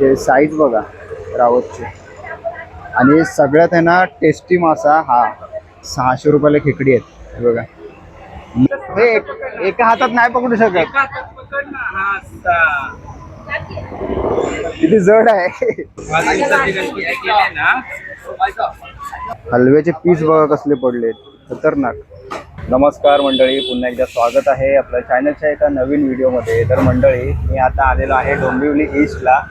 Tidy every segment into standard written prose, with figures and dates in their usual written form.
हे साईज बघा रावसची. आणि सगळ्यात आहे ना टेस्टी मासा हा. 600 रुपयाला खेकडी आहेत हे बघा. हे एका हातात नाही पकडू शकत, किती जड आहे. हलव्याचे पीस बघा कसले पडलेत, खतरनाक. नमस्कार मंडळी, पुन्हा एकदा स्वागत आहे आपल्या चॅनलच्या एका नवीन व्हिडिओमध्ये. तर मंडळी, मी आता आलेलो आहे डोंबिवली ईस्टला.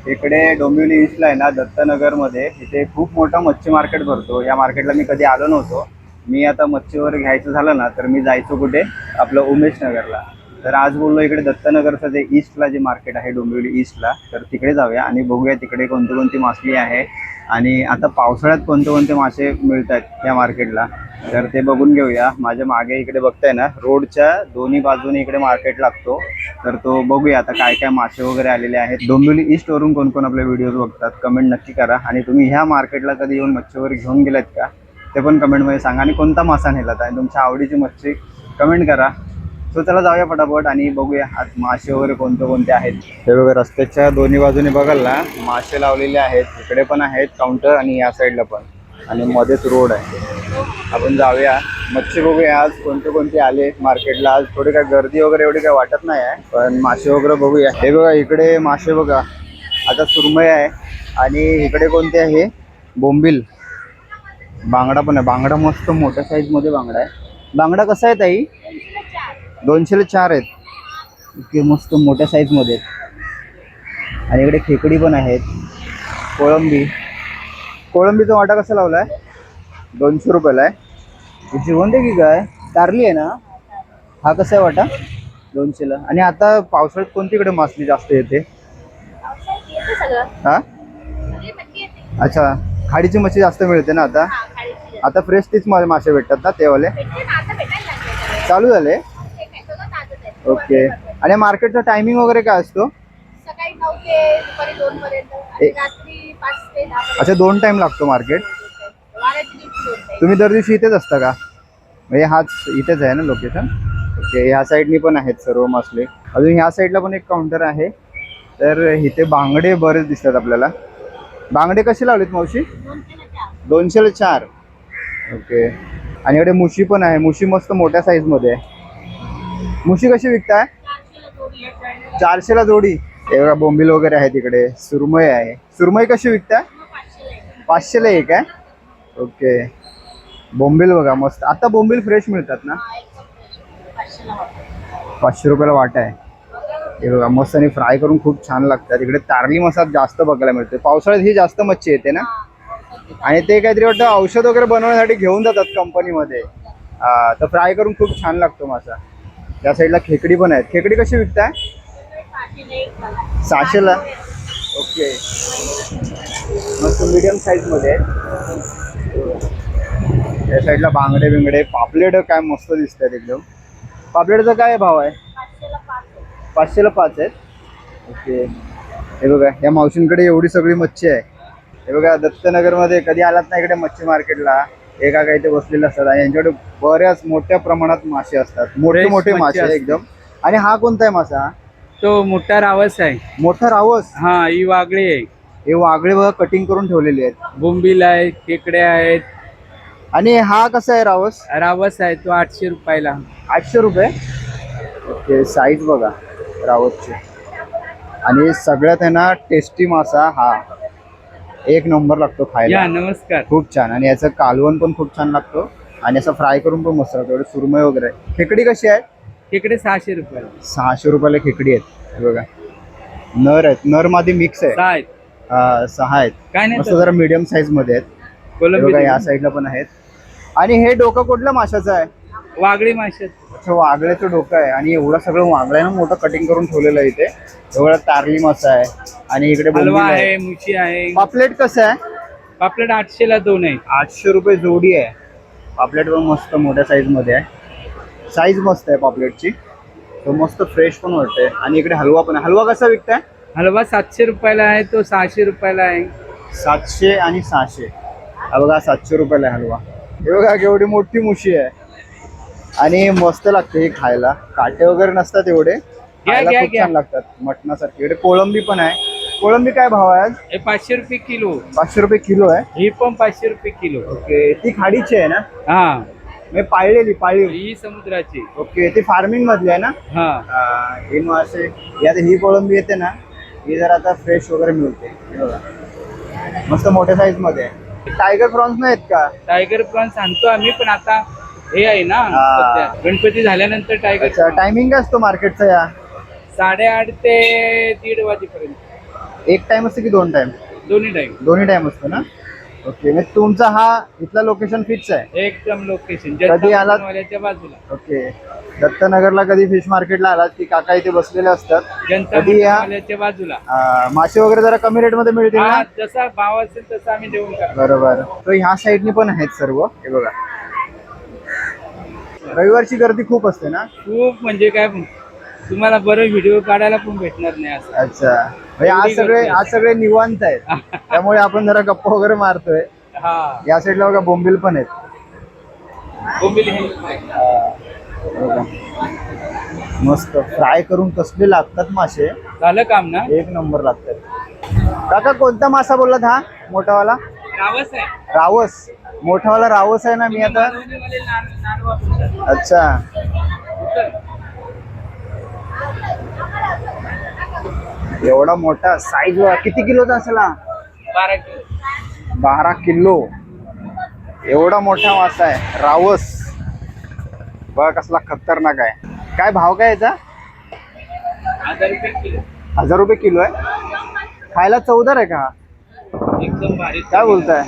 इकडे डोंबिवली ईस्टला आहे ना दत्तनगरमध्ये, इथे खूप मोठा मच्छी मार्केट भरतो. या मार्केटला मी कधी आलो नव्हतो. मी आता मच्छी वगैरे घ्यायचं झालं ना तर मी जायचो कुठे, आपलं उमेश नगरला. तर आज बोललो इकडे दत्तनगरचं जे ईस्टला जे मार्केट आहे डोंबिवली ईस्टला, तर तिकडे जाऊया आणि बघूया तिकडे कोणती कोणती मासली आहे आणि आता पावसाळ्यात कोणते कोणते मासे मिळतात या मार्केटला, तर ते बघून घेऊया. माझ्या मागे इकडे बघताय ना, रोडच्या दोन्ही बाजूने इकडे मार्केट लागतो. तर तो बघूया आता काय काय मासे वगैरे आलेले आहेत. डोंबिवली ईस्टवरून कोण कोण आपले व्हिडिओज बघतात कमेंट नक्की करा. आणि तुम्ही ह्या मार्केटला कधी येऊन मच्छी वगैरे घेऊन गेलात का ते पण कमेंटमध्ये सांगा. आणि कोणता मासा नेलात आणि तुमच्या आवडीची मच्छी कमेंट करा. सो चला जाऊया पटापट आणि बघूया आज मासे वगैरे कोणते कोणते आहेत. हे बघा, रस्त्याच्या दोन्ही बाजूने बघाल ना मासे लावलेले आहेत. इकडे पण आहेत काउंटर आणि या साईडला पण, आणि मध्येच रोड आहे. आपण जाऊया मच्छी बघूया आज कोणते कोणते आले मार्केटला. आज थोडी काय गर्दी वगैरे एवढी काय वाटत नाही आहे, पण मासे वगैरे बघूया. हे बघा इकडे मासे बघा, आता सुरमई आहे. आणि इकडे कोणते आहे, बोंबील, बांगडा पण आहे. बांगडा मस्त मोठ्या साईजमध्ये बांगडा आहे. बांगडा कसा आहे ताई? 200ला 4 आहेत. इतके मस्त मोठ्या साईजमध्ये आहेत. आणि इकडे खेकडी पण आहेत. कोळंबी, कोळंबीचा वाटा कसा लावला आहे? 200 रुपयाला आहे. जिवंत आहे की काय? कारली आहे ना? हा कसा आहे वाटा? 200ला. आणि आता पावसाळ्यात कोणतीकडे मासली जास्त येते? हा, अच्छा, खाडीची मच्छी जास्त मिळते ना आता. आता फ्रेश तीच मासे भेटतात ना तेवाले? चालू झाले. ओके. आणि मार्केटचा टायमिंग वगैरे काय असतो? सकाळी 9 ते दुपारी 2 पर्यंत आणि रात्री 5 ते 10. अच्छा, 2 टाइम लागतो मार्केट. तुम्ही दर दिवशी इथेच असता का? म्हणजे हाच इथेच आहे ना लोकेशन? ओके. ह्या साईडनी पण आहेत सर्व मासले. अजून ह्या साईडला पण एक काउंटर आहे. तर इथे बांगडे बरेच दिसतात आपल्याला. बांगडे कसे लावलेत मावशी? 200ला 4. ओके. आणि इकडे मुशी पण आहे. मुशी मस्त मोठ्या साईजमध्ये आहे. मुशी कशी विकताय? 400ला जोडी. हे बघा बोंबील वगैरे आहे तिकडे. सुरमई आहे. सुरमई कशी विकताय? 500ला एक आहे. ओके. बोंबील बघा मस्त. आता बोंबील फ्रेश मिळतात ना? 500 रुपयाला वाटा आहे. हे बघा मस्त, आणि फ्राय करून खूप छान लागतात. इकडे तारली मसाला जास्त बघायला मिळते. पावसाळ्यात ही जास्त मच्छी येते ना. आणि ते काहीतरी वाटतं औषध वगैरे बनवण्यासाठी घेऊन जातात कंपनीमध्ये. तर फ्राय करून खूप छान लागतो मासा. त्या साईडला खेकडी पण आहेत. खेकडी कशी विकताय? 600ला. ओके. मस्त मीडियम साईजमध्ये आहे. त्या साईडला बांगडे बिंगडे, पापलेट काय मस्त दिसतात एकदम. पापलेटचा काय भाव आहे? 500ला 5 आहेत. ओके. हे बघा या मावशींकडे एवढी सगळी मच्छी आहे. हे बघा दत्तनगरमध्ये कधी आलात ना इकडे मच्छी मार्केटला, एका काही ते बसलेले असतात आणि यांच्याकडे बऱ्याच मोठ्या प्रमाणात मासे असतात. मोठे मोठे मासे एकदम. आणि हा कोणता आहे मासा? तो मोठा रावस आहे. मोठा रावस. हा, ही वागळी आहे. हे वागळे बघा कटिंग करून ठेवलेले आहेत. बोंबील आहे, खेकडे आहेत. आणि हा कसा आहे रावस? रावस आहे तो 800 रुपयाला. 800 रुपये. ओके. साईज बघा रावसची. आणि सगळ्यात आहे ना टेस्टी मासा हा. एक नंबर लागतो खायला. या नमस्कार. खूप छान. आणि याचं कालवण पण खूप छान लागतो. आणि असं फ्राय करून पण मस्त लागतो. एवढे सुरमई वगैरे. खेकडी कशी आहे? खेकडे 600 रुपयाला. 600 रुपयाला खेकडी आहेत. हे बघा नर आहेत. नर मध्ये मिक्स आहे. 6 आहेत. काय नाही मस्त जरा मीडियम साईज मध्ये आहेत. हे बघा या साईडला पण आहेत. आणि हे डोकं कुठल्या माशाचं आहे? वागळी मासे. अच्छा, वागळ्याचं डोकं आहे. आणि एवढं सगळं वागळ्यानं मोठं कटिंग करून ठेवलेलं आहे इथे. एवढा तारली मासा आहे. आणि इकडे हलवा आहे, मुशी आहे. पापलेट कसं आहे? पापलेट 800ला 2 आहे. 800 रुपये जोडी आहे. पापलेट पण मस्त मोठ्या साईजमध्ये आहे. साईज मस्त आहे पापलेटची. तो मस्त फ्रेश पण वाटते. आणि इकडे हलवा पण आहे. हलवा कसा विकताय? हलवा 700 रुपयाला आहे, तो 600 रुपयाला आहे. 700 आणि 600. हा बघा 700 रुपयाला आहे हलवा. हे बघा केवढी मोठी मुशी आहे. आणि मस्त लागते हे खायला. काटे वगैरे नसतात एवढे, खायला खूप छान लागतात मटणासारखे. इकडे कोळंबी पण आहे. कोळंबी काय भाव आहे आज? हे 500 रुपये किलो. 500 रुपये किलो आहे. ही पण 500 रुपये किलो. ओके, ती खाडीची आहे ना? हा, मी पाळलेली. ही समुद्राची. ओके, ती फार्मिंग मधली आहे ना? हा, ही मासे आता ही कोळंबी येते ना, ही जर आता फ्रेश वगैरे मिळते. हे बघा, मस्त मोठ्या साईज मध्ये आहे. टायगर प्रॉन्स नाही आहेत का? टायगर प्रॉन्स आणतो आम्ही, पण आता हे आहे ना हा. सध्या गणपती झाल्यानंतर टायगर. अच्छा, टायमिंग काय असतो मार्केटचा या? 8:30 ते 1:30 वाजेपर्यंत. एक टाइम असतो की 2 टाइम? दोन्ही टाइम. दोन्ही टाइम असतो ना. ओके, मग तुमचा हा इथला लोकेशन फिक्स आहे? एकदम लोकेशन कधी आलात? वाल्याच्या बाजूला. ओके, दत्तनगरला कधी फिश मार्केटला आलात की काका इथे बसलेले असतात? जनता कधी या. वाल्याच्या बाजूला. मासे वगैरे जरा कमी रेट मध्ये मिळतील ना? हा, जसा भाव असेल तसा आम्ही देऊन टाकतो. बरोबर. तर ह्या साईडनी पण आहेत सर्व. हे बघा, रविवारची गर्दी खूप असते ना? खूप म्हणजे काय, तुम्हाला बरं व्हिडिओ काढायला पण भेटणार नाही असं. अच्छा, म्हणजे आज सगळे निवांत आहेत, त्यामुळे आपण जरा गप्पा वगैरे मारतोय. हा, या साईडला बघा बोंबील पण आहेत. बोंबील हे. बघा, मस्त फ्राय करून कसले लागतात मासे. झालं काम ना. एक नंबर लागतात. काका कोणता मासा बोललात हा? मोठावाला रावस आहे. रावस. मोठावाला रावस आहे ना. मी आता मालवणीवाले नान वापरतात. अच्छा, एवढा मोठा साईज किती किलोचा असेल हा? 12 किलो. 12 किलो. एवढा मोठा मासा आहे रावस. बघा कसला खतरनाक आहे. काय भाव काय याचा? 1000 रुपये किलो. 1000 रुपये किलो आहे. खायला चवदार आहे का हा? एकदम भारी. काय बोलताय?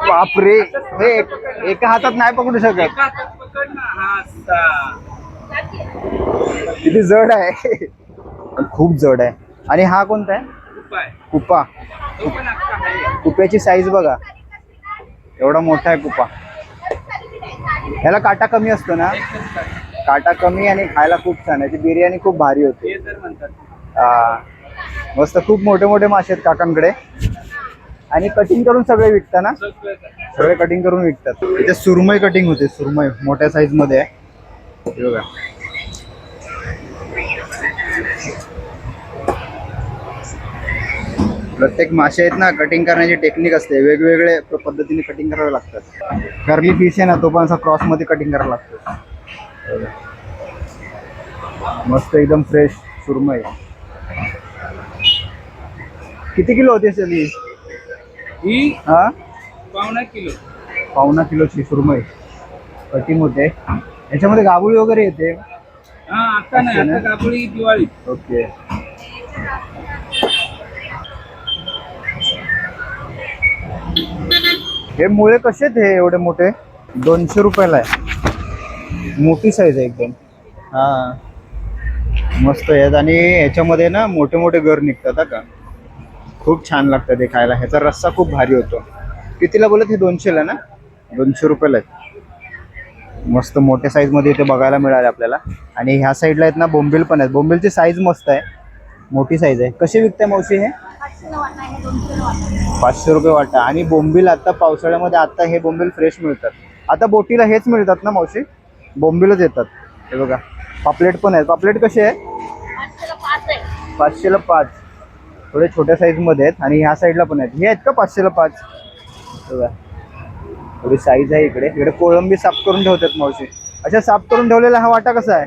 बापरे, हे एका हातात नाही पकडू शकत. एका हातात पकड ना. हा, असा. किती जड आहे. पण खूप जड आहे. आणि हा कोणता आहे? उपाय. कुपा. तो पण अख्खा आहे. कुप्याची साईज बघा, एवढा मोठा आहे कुपा. ह्याला काटा कमी असतो ना? एकदम भारी. काटा कमी आणि खायला खूप छान आहे. ती बिर्याणी खूप भारी होते. हे जर म्हणतात. मस्त खूप मोठे मोठे मासे आहेत काकांकडे. आणि कटिंग करून सगळे विकता ना? सगळे कटिंग करून विकतात. इथे सुरमई कटिंग होते. सुरमई मोठ्या साईज मध्ये आहे. हे बघा, प्रत्येक मासे आहेत ना, कटिंग करण्याची टेक्निक असते. वेगवेगळे पद्धतीने कटिंग करावे लागतात. कर्ली फिश आहे ना, तो पण असा क्रॉस मध्ये कटिंग करावा लागतो. मस्त एकदम फ्रेश सुरमई. किती किलो होती असेल ही? ही हा, 1.25 किलो. 1.25 किलोची सुरमई कटिंग होते. याच्यामध्ये गाबुळी वगैरे येते? हा, आता नाही, आता काबुळी दिवाळी. ओके. हे मुळे कसे आहेत हे एवढे मोठे? 200 रुपयाला आहे. मोठी साईज आहे एकदम. हा, मस्त आहेत. आणि ह्याच्यामध्ये ना मोठे मोठे गर निघतात हा का. खूप छान लागतात हे खायला. ह्याचा रस्सा खूप भारी होतो. कितीला बोलत हे? 200ला ना? 200 रुपयाला आहेत. मस्त मोठ्या साईज मध्ये इथे बघायला मिळाले आपल्याला. आणि ह्या साईडला आहेत ना बोंबील पण आहेत. बोंबीलची साईज मस्त आहे, मोठी साईज आहे. कसे विकताय मावशी हे? 500 रुपये वाटा. आणि बोंबील आता पावसाळ्यामध्ये आता हे बोंबील फ्रेश मिळतात. आता बोटीला हेच मिळतात ना मावशी? बोंबीलच येतात. हे बघा, पापलेट पण आहेत. पापलेट कसे आहे? 500ला 5. थोडे छोट्या साईज मध्ये आहेत. आणि ह्या साईडला पण आहेत. हे आहेत का 500ला 5? बघा, थोडी साईज आहे. इकडे इकडे कोळंबी साफ करून ठेवतात मावशी. अच्छा, साफ करून ठेवलेला हा वाटा कसा आहे?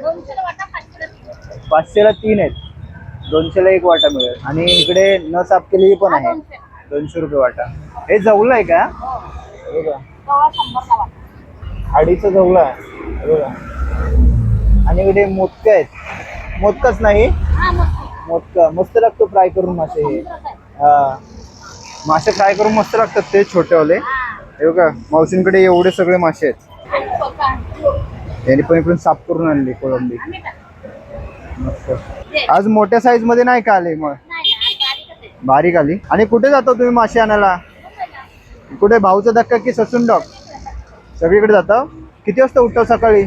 500ला 3 आहेत. 200ला 1 वाटा मिळेल. आणि इकडे न साफ केलेली पण आहे. 200 रुपये वाटा. हे जवलं आहे का? बघा, खाडीचं जवलं आहे. बघा, आणि इकडे मोदकं आहेत. मोदकच नाही, मोदका मस्त लागतो फ्राय करून मासे. हे हा, मासे फ्राय करून मस्त लागतात ते छोटेवाले. हे बघा, मावशींकडे एवढे सगळे मासे आहेत. त्यांनी पण इकडून साफ करून आणली कोळंबी. मस्त. आज मोठ्या साईज मध्ये नाही का आले? मग बारीक आली. आणि कुठे जातो तुम्ही मासे आणायला? कुठे भाऊचा धक्का की ससून डॉग? सगळीकडे जातो. किती वाजता उठतो सकाळी?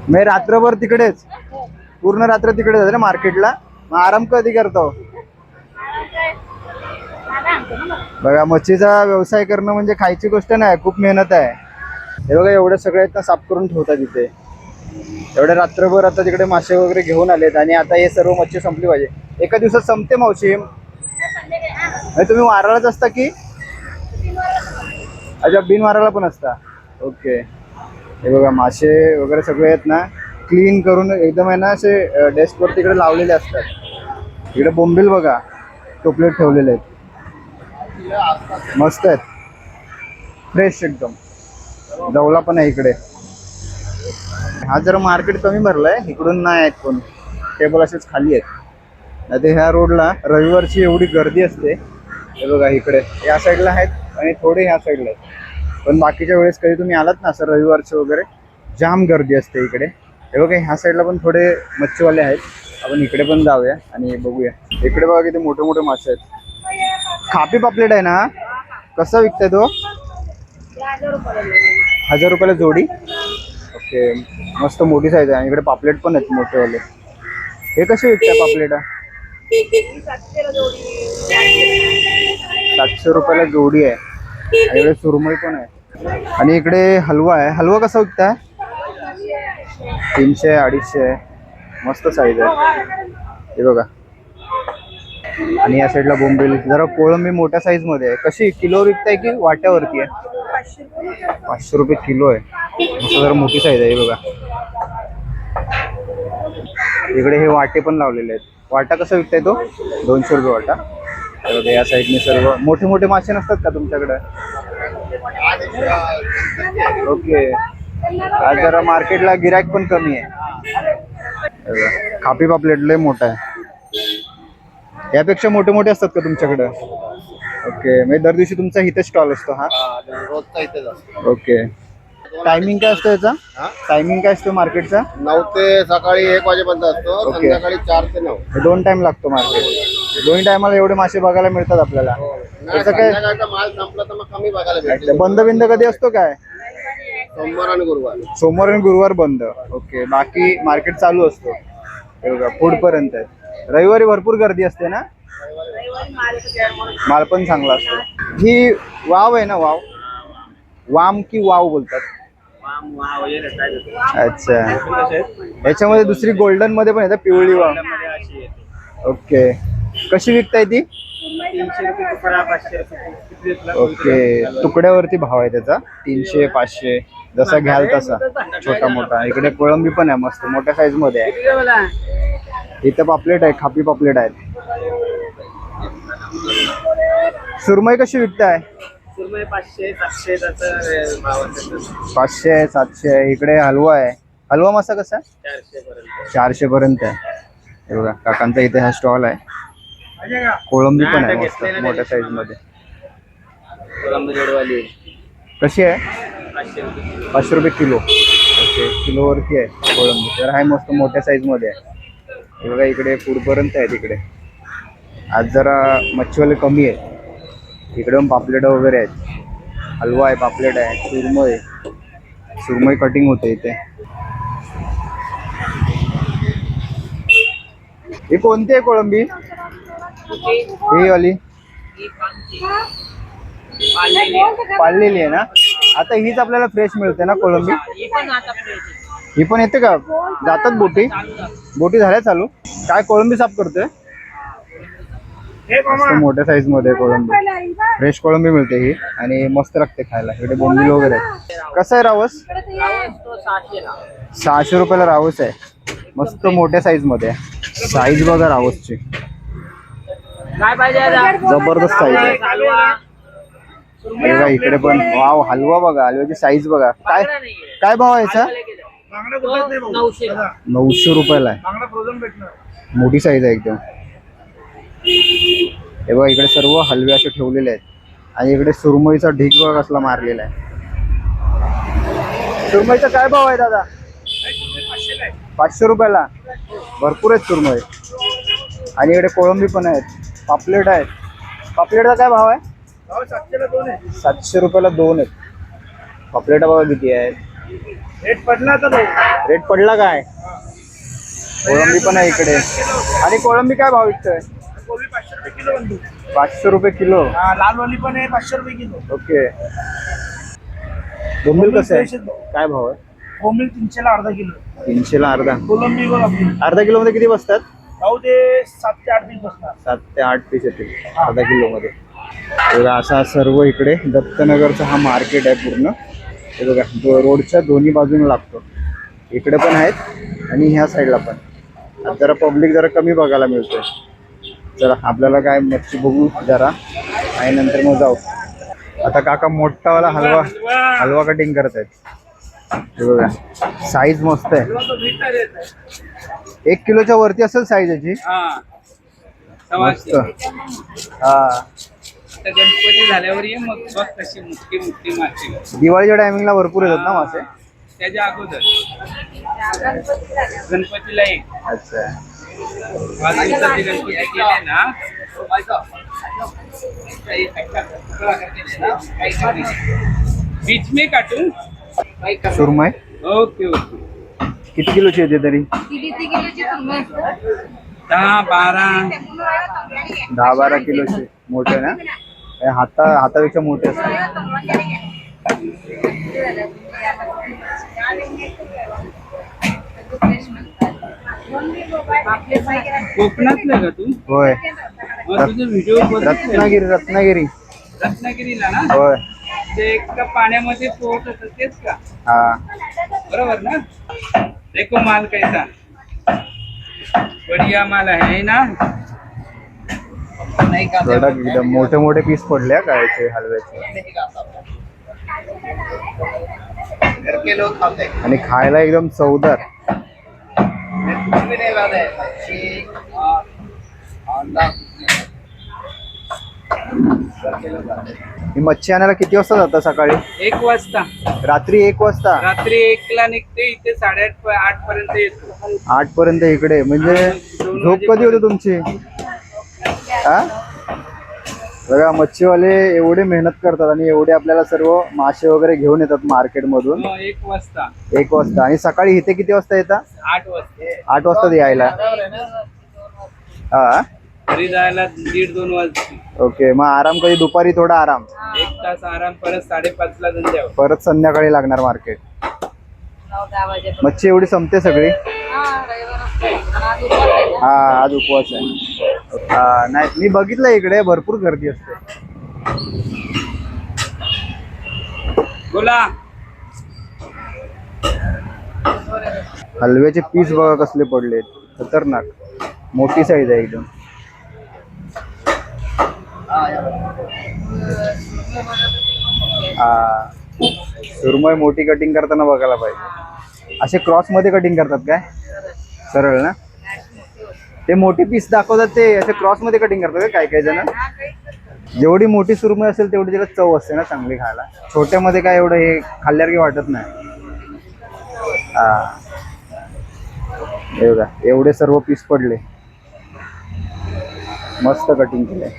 मी रात्रभर तिकडेच, पूर्ण रात्र तिकडे जाते ना मार्केटला. मग आराम कधी करतो? बघा, मच्छीचा व्यवसाय करणं म्हणजे खायची गोष्ट नाही, खूप मेहनत आहे. हे बघा, एवढं सगळं साफ करून ठेवतात इथे. एवढ्या रात्रभर आता तिकडे मासे वगैरे घेऊन आलेत आणि आता हे सर्व मच्छी संपली पाहिजे. एका दिवसात संपते मावशी? म्हणजे तुम्ही वारालाच असता की? अच्छा, बिन वाराला पण असता. ओके. हे बघा मासे वगैरे सगळे आहेत ना, क्लीन करून एकदम आहे ना असे डेस्कवर तिकडे लावलेले असतात. इकडे बोंबील बघा टोपलेट ठेवलेले आहेत, मस्त आहेत, फ्रेश एकदम. जवला पण आहे इकडे. हा जरा मार्केट कमी भरलाय, इकडून नाही आहेत कोण, टेबल असेच खाली आहेत. नाही ते ह्या रोडला रविवारची एवढी गर्दी असते. हे बघा इकडे या साईडला आहेत आणि थोडे ह्या साईडला आहेत. पण बाकीच्या वेळेस कधी तुम्ही आलात ना असं रविवारचं वगैरे, जाम गर्दी असते इकडे. हे बघा ह्या साईडला पण थोडे मच्छीवाले आहेत. आपण इकडे पण जाऊया आणि बघूया. इकडे बघा किती मोठे मोठे मासे आहेत. खापी पापलेट आहे ना, कसा विकताय तो? 1000 रुपयाला जोडी. ओके, मस्त मोठी साईज आहे. इकडे पापलेट पण आहेत मोठेवाले. हे कसे विकताय पापलेटा? 700 रुपयाला जोडी आहे. आणि इकडे सुरमई पण आहे. आणि इकडे हलवा आहे. हलवा कसा विकताय? 300, 250. मस्त साईज आहे. हे बघा. आणि या साईडला बोंबील. जरा कोळंबी मोठ्या साईज मध्ये आहे. कशी किलो विकताय की वाट्यावरती आहे? 500 रुपये किलो आहे. मस्त जरा मोठी साईज आहे. हे बघा इकडे हे वाटे पण लावलेले आहेत. वाटा कसा विकताय तो? 200 रुपये वाटा. बघा या साईडने सर्व मोठे मोठे मासे नसतात का तुमच्याकडे? ओके. आज जरा मार्केटला गिराईक पण कमी आहे. खापी पापलेट लय मोठा आहे. यापेक्षा मोठे मोठे असतात का तुमच्याकडे? ओके, म्हणजे दर दिवशी तुमचा इथे स्टॉल असतो हा? रोजचा इथेच असतो. ओके. टायमिंग काय असतो याचा? टायमिंग काय असतो मार्केटचा? 9 ते सकाळी 1 वाजेपर्यंत असतो. ओके. संध्याकाळी 4 ते 9. 2 टाइम लागतो मार्केट. 2 टायमाला एवढे मासे बघायला मिळतात आपल्याला. त्याचं काय संध्याकाळचा माल संपला तर मग कमी बघायला भेटते. बंद बिंद कधी असतो काय? सोमवार आणि गुरुवार. सोमवार आणि गुरुवार बंद. ओके, बाकी मार्केट चालू असतो. हे बघा पुढ पर्यंत आहे. रविवारी भरपूर गर्दी असते ना? माल पण चांगला असतो. ही वाव आहे ना? वाव, वाम की वाव बोलतात? अच्छा. याच्यामध्ये दुसरी गोल्डन मध्ये पण येतात, पिवळी वाव. ओके, कशी विकताय ती? 300 रुपये तुकडा, 500 रुपये. ओके, तुकड्यावरती भाव आहे त्याचा. 300, 500 जसा घ्याल तसा, छोटा मोठा. इकडे कोळंबी पण आहे मस्त मोठ्या साईज मध्ये आहे. इथं पापलेट आहे, खापी पापलेट आहेत. सुरमई कशी विकताय? सुरमई 500, 700 त्याचा भाव असेल. 500, 700. इकडे हलवा आहे. हलवा मासा कसा? 400 पर्यंत. 400 पर्यंत आहे. हे बघा काकांचा इथे हा स्टॉल आहे. कोळंबी पण आहे मस्त मोठ्या साईज मध्ये. कोळंबी जोडवाली कशी आहे? 500 रुपये. 500 रुपये किलो. ओके, किलोवरती आहे कोळंबी. तर हा मस्त मोठ्या साईज मध्ये आहे. हे बघा इकडे पुढपर्यंत आहे. तिकडे आज जरा मच्छीवाले कमी आहेत. इकडे पण पापलेट वगैरे आहेत. हलवा आहे, पापलेट आहे, सुरमई. सुरमई कटिंग होते इथे. ही कोणती आहे कोळंबी? ही वाली पाळलेली आहे ना? आता हीच आपल्याला फ्रेश मिळते ना कोळंबी? ही पण येते का? जातात बोटी? बोटी झाल्या चालू? काय कोळंबी साफ करतोय? मस्त मोठ्या साईज मध्ये कोळंबी. फ्रेश कोळंबी मिळते ही आणि मस्त लागते खायला. इकडे बोंबील वगैरे आहे. कसं आहे रावस? 600 रुपयाला रावस आहे. मस्त मोठ्या साईज मध्ये आहे. साईज बघा रावसची, जबरदस्त साईज आहे. बघा इकडे पण वाव, हलवा बघा, हलव्याची साईज बघा. काय काय भाव आहे याचा? 900 रुपयाला आहे. मोठी साईज आहे एकदम. हे बघा इकडे सर्व हलवे असे ठेवलेले आहेत. आणि इकडे सुरमईचा ढीग बघा कसला मारलेला आहे. सुरमईचा काय भाव आहे दादा? 500 रुपयाला. भरपूर आहेत सुरमई. आणि इकडे कोळंबी पण आहेत, पापलेट आहेत. पापलेटचा काय भाव आहे? 700 रुपयाला 2 आहेत. पापलेटा बघा किती आहेत. रेट पडला तर रेट पडला काय? कोळंबी पण आहे इकडे. आणि कोळंबी काय भाव विकतोय? 500 रुपये किलो. लालवाली पण आहे 500 रुपये किलो. ओके. बोंबील कसं आहे? काय भाव आहे? बोंबील 300ला अर्धा किलो. 300ला अर्धा. कोलंबी बघ आपली अर्धा किलो मध्ये किती बसतात? भाऊ ते 7 ते 8 पीस बसतात. 7 ते 8 पीस येतील अर्धा किलो मध्ये. बघा असा सर्व इकडे दत्तनगरचा हा मार्केट आहे पूर्ण. हे बघा रोडच्या दोन्ही बाजूने लागतो. इकडे पण आहेत आणि ह्या साईडला पण. आता जरा पब्लिक जरा कमी बघायला मिळतोय. जरा आपल्याला काय मच्छी बघू जरा आणि नंतर मग जाऊ. आता काका मोठावाला हलवा कटिंग करत आहेत. हे बघा साईज मस्त आहे. 1 किलोच्या वरती असेल साईज याची. मस्त. हा आता गणपती झाल्यावर ये मग बघ कशी मोठी मोठी मासे. दिवाळीच्या टायमिंगला भरपूर येतात ना मासे. त्याच्या अगोदर गणपतीला एक. अच्छा. 5 दिवसाचे गणपती केले ना. बीच में काटू. सुरमई ओके ओके. किती किलोची येते तरी? 10-12. 10-12 किलोची. मोठे ना हे हातापेक्षा मोठे असतात. कोकणातलं का तू? होय. मग तुझे व्हिडिओ रत्नागिरी. रत्नागिरीला ना. होय. ते एका पाण्यामध्ये पोहत होतं तेच का? हा बरोबर ना. देखो माल कैसा बढ़िया माल आहे ना. नाही का कडक एकदम मोठे मोठे पीस पडले काय हलव्याचे. घरके लोग खाते हैं. आणि खायला एकदम चवदार. कुछ भी नहीं लाना है. अंडा घरके लोग खाते हैं. ही मच्छी आणायला किती वाजता जाता? सकाळी 1 वाजता. रात्री 1 वाजता. रात्री 1ला निघते. इथे 8:30 पर्यंत येतो. 8 पर्यंत इकडे. म्हणजे झोप कधी होते तुमची? हा बघा मच्छीवाले एवढे मेहनत करतात आणि एवढे आपल्याला सर्व मासे वगैरे घेऊन येतात मार्केट मधून. 1 वाजता. 1 वाजता. आणि सकाळी इथे किती वाजता येतात? 8 वाजता. 8 वाजता यायला. हा घरी जायला 1:30-2 वाजता. ओके. मग आराम कधी? दुपारी थोडा आराम. 1 तास आराम. परत 5:30ला जाऊन परत संध्याकाळी लागणार मार्केट. मच्छी एवढी संपते सगळी? हा आज उपवास आहे. नाही मी बघितलं इकडे भरपूर गर्दी असते. बोला. हलव्याचे पीस बघा कसले पडले. खतरनाक. मोठी साईज आहे एकदम. हा सुरमई मोठी कटिंग करताना बघायला पाहिजे. असे क्रॉस मध्ये कटिंग करतात काय? सरळ ना. ते मोठे पीस दाखवतात ते असे क्रॉस मध्ये कटिंग करतात का काही जण? जेवढी मोठी सुरमई असेल तेवढी त्याला चव असते ना चांगली खायला. छोट्यामध्ये काय एवढं हे खाल्ल्यासारखी वाटत नाही. हा हे बघा एवढे सर्व पीस पडले. मस्त कटिंग केलंय.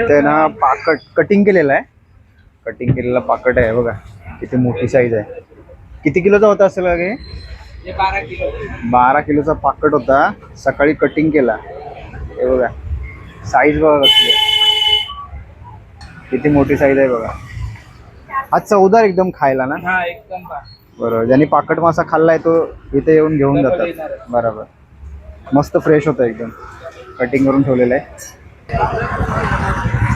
इथे ना पाकट कटिंग केलेलं आहे. कटिंग केलेला पाकट आहे बघा. किती मोठी साईज आहे. किती किलोचा होता असेल का? हे 12 किलो. 12 किलोचा पाकट होता. सकाळी कटिंग केला. हे बघा साईज बघा कसली. किती मोठी साईज आहे बघा. हा चवदार एकदम खायला ना. हा एकदम. बरोबर. ज्यांनी पाकट मासा खाल्लाय तो इथे येऊन घेऊन जातात. बरोबर. मस्त फ्रेश होतं एकदम. कटिंग करून ठेवलेलं आहे.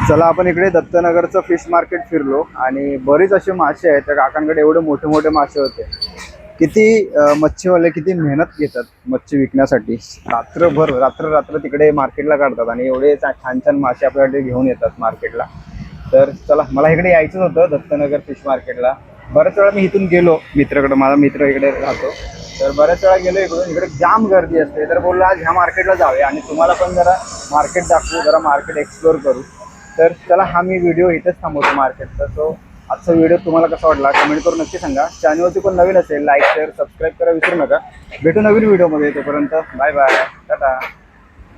चला आपण इकडे दत्तनगरचं फिश मार्केट फिरलो आणि बरीच असे मासे आहेत. त्या काकांकडे एवढे मोठे मोठे मासे होते. किती मच्छीवाले किती मेहनत घेतात मच्छी विकण्यासाठी. रात्र तिकडे मार्केटला काढतात आणि एवढे छान छान मासे आपल्याकडे घेऊन येतात मार्केटला. तर चला मला इकडे यायचंच होतं दत्तनगर फिश मार्केटला. बऱ्याच वेळा मी इथून गेलो मित्राकडे. माझा मित्र इकडे राहतो. तर बऱ्याच वेळा गेलो इकडून. इकडे जाम गर्दी असते. तर बोललो आज ह्या मार्केटला जाऊया आणि तुम्हाला पण जरा मार्केट दाखवू, जरा मार्केट एक्सप्लोर करू. तर चला हा मी व्हिडिओ इथेच थांबवतो मार्केटचा. सो आजचा व्हिडिओ तुम्हाला कसा वाटला कमेंट करून नक्की सांगा. चॅनलवरती कोण नवीन असेल लाईक शेअर सबस्क्राईब करा विसरू नका. भेटू नवीन व्हिडिओमध्ये. तोपर्यंत बाय बाय. टाटा.